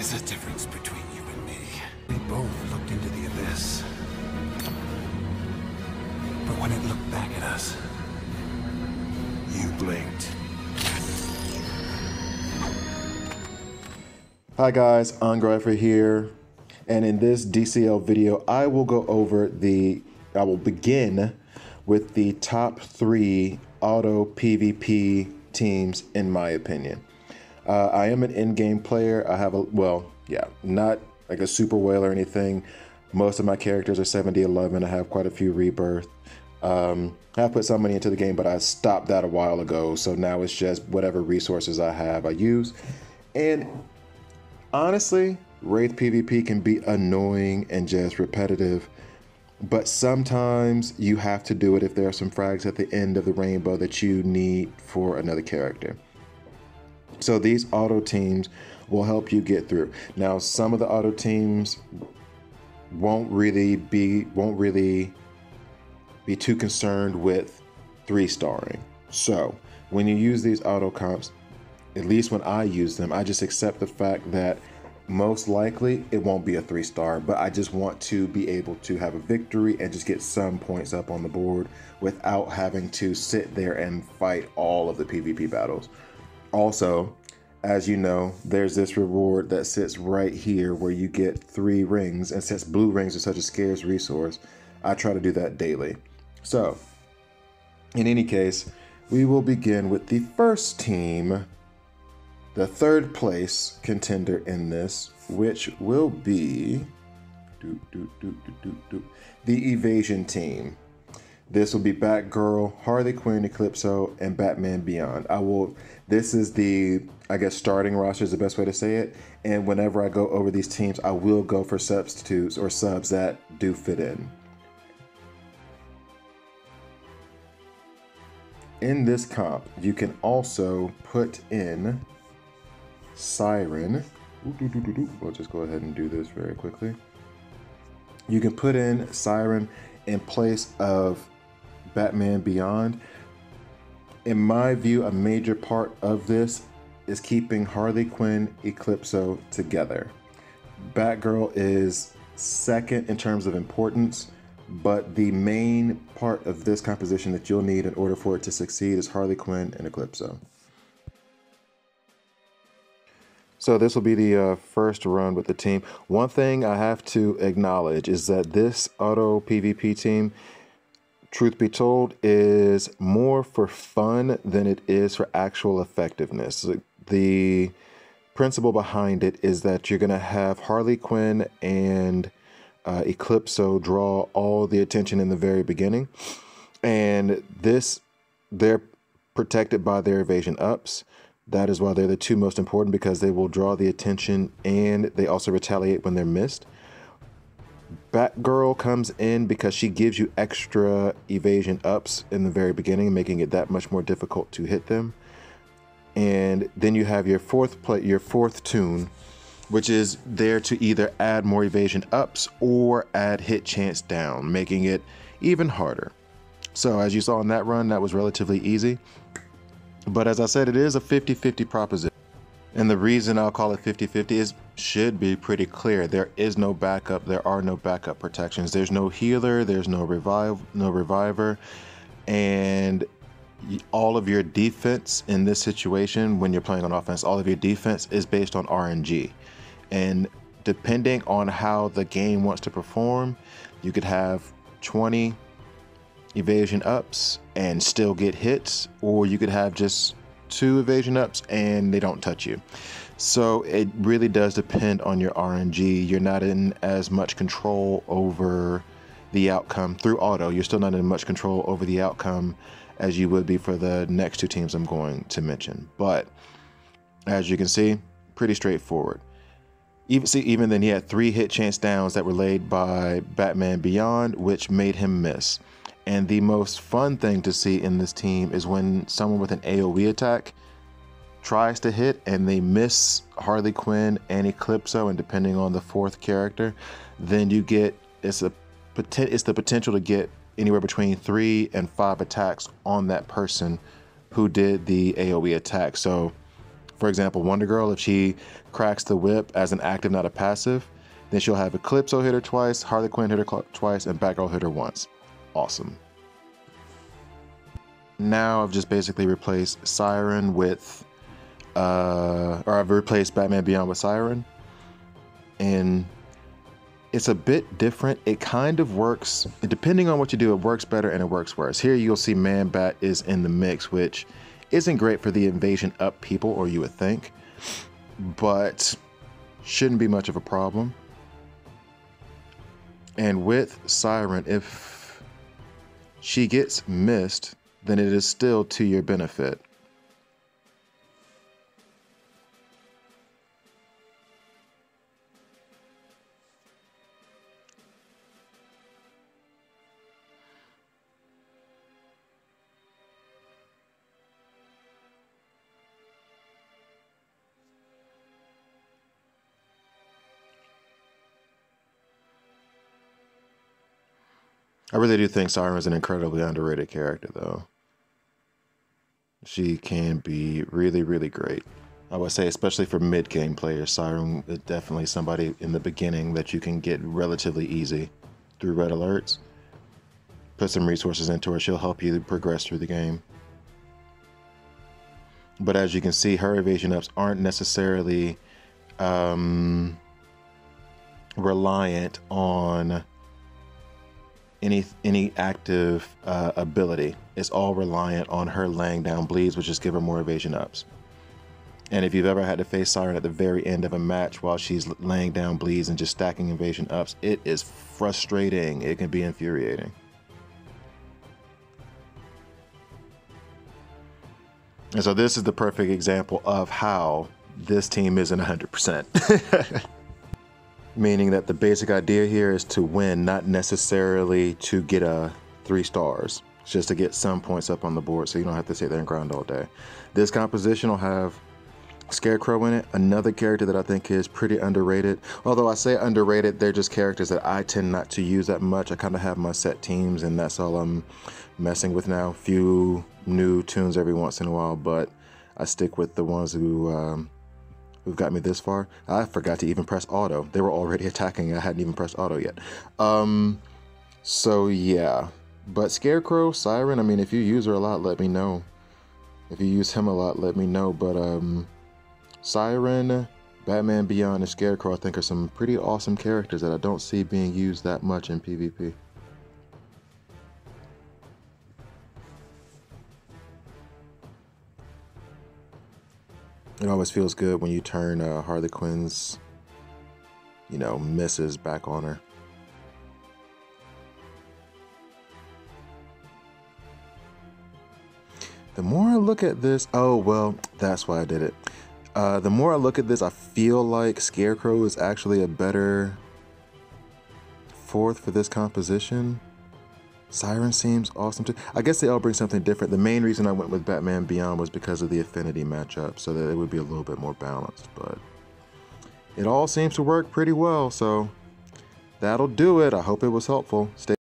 is a difference between you and me. We both looked into the abyss. But when it looked back at us, you blinked. Hi guys, Angrapher here, and in this DCL video, I will begin with the top 3 auto PvP teams in my opinion. I am an in-game player. I have not like a super whale or anything. Most of my characters are 70-11. I have quite a few rebirth. I have put some money into the game, but I stopped that a while ago. So now it's just whatever resources I have, I use. And honestly, Wraith PvP can be annoying and just repetitive, but sometimes you have to do it if there are some frags at the end of the rainbow that you need for another character. So these auto teams will help you get through. Now, some of the auto teams won't really be too concerned with 3-starring. So when you use these auto comps, at least when I use them, I just accept the fact that most likely it won't be a 3-star, but I just want to be able to have a victory and just get some points up on the board without having to sit there and fight all of the PvP battles. Also, as you know, there's this reward that sits right here where you get 3 rings, and since blue rings are such a scarce resource, I try to do that daily. So, in any case, we will begin with the first team, the 3rd place contender in this, which will be the Evasion team. This will be Batgirl, Harley Quinn, Eclipso, and Batman Beyond. This is the, I guess, starting roster is the best way to say it. And whenever I go over these teams, I will go for substitutes or subs that do fit in. In this comp, you can also put in Siren. We'll just go ahead and do this very quickly. You can put in Siren in place of Batman Beyond. In my view, a major part of this is keeping Harley Quinn, Eclipso together. Batgirl is second in terms of importance, but the main part of this composition that you'll need in order for it to succeed is Harley Quinn and Eclipso. So this will be the first run with the team. One thing I have to acknowledge is that this auto PvP team, truth be told, is more for fun than it is for actual effectiveness. The principle behind it is that you're going to have Harley Quinn and Eclipso draw all the attention in the very beginning. And they're protected by their evasion ups. That is why they're the 2 most important, because they will draw the attention and they also retaliate when they're missed. Batgirl comes in because she gives you extra evasion ups in the very beginning, making it that much more difficult to hit them. And then you have your fourth tune, which is there to either add more evasion ups or add hit chance down, making it even harder. So as you saw in that run, that was relatively easy. But as I said, it is a 50-50 proposition. And the reason I'll call it 50-50 should be pretty clear. There is no backup. There are no backup protections. There's no healer. There's no reviver. And all of your defense in this situation, when you're playing on offense, all of your defense is based on RNG. And depending on how the game wants to perform, you could have 20 evasion ups and still get hits, or you could have just 2 evasion ups and they don't touch you. So it really does depend on your RNG. You're not in as much control over the outcome through auto. You're still not in much control over the outcome as you would be for the next 2 teams I'm going to mention. But as you can see, pretty straightforward. Even then, he had 3 hit chance downs that were laid by Batman Beyond, which made him miss. And the most fun thing to see in this team is when someone with an AoE attack tries to hit and they miss Harley Quinn and Eclipso, and depending on the 4th character, then you get, it's the potential to get anywhere between 3 and 5 attacks on that person who did the AoE attack. So For example, Wonder Girl, if she cracks the whip as an active, not a passive, then she'll have Eclipso hit her twice, Harley Quinn hit her twice, and Batgirl hit her once. Awesome. Now I've just basically replaced Siren with, or I've replaced Batman Beyond with Siren. And it's a bit different. It kind of works, depending on what you do, it works better and it works worse. Here you'll see Man Bat is in the mix, which isn't great for the invasion up people, or you would think, but shouldn't be much of a problem. And with Siren, if she gets missed, then it is still to your benefit. I really do think Siren is an incredibly underrated character, though. She can be really, really great. I would say, especially for mid-game players, Siren is definitely somebody in the beginning that you can get relatively easy through red alerts. Put some resources into her, she'll help you progress through the game. But as you can see, her evasion ups aren't necessarily reliant on any active ability. It's all reliant on her laying down bleeds, which just give her more evasion ups. And if you've ever had to face Siren at the very end of a match while she's laying down bleeds and just stacking evasion ups, it is frustrating. It can be infuriating. And so this is the perfect example of how this team isn't 100%. Meaning that the basic idea here is to win, not necessarily to get 3 stars. It's just to get some points up on the board so you don't have to sit there and grind all day. This composition will have Scarecrow in it, another character that I think is pretty underrated. Although I say underrated, they're just characters that I tend not to use that much. I kind of have my set teams and that's all I'm messing with now. Few new tunes every once in a while, but I stick with the ones who've got me this far. I forgot to even press auto. They were already attacking. I hadn't even pressed auto yet. So yeah, but Scarecrow, Siren, I mean, if you use her a lot, let me know. If you use him a lot, let me know. But Siren, Batman Beyond, and Scarecrow, I think are some pretty awesome characters that I don't see being used that much in PvP. It always feels good when you turn Harley Quinn's, misses back on her. The more I look at this, oh, well, that's why I did it. The more I look at this, I feel like Scarecrow is actually a better 4th for this composition. Siren seems awesome too. I guess they all bring something different. The main reason I went with Batman Beyond was because of the affinity matchup, so that it would be a little bit more balanced. But it all seems to work pretty well, so that'll do it. I hope it was helpful. Stay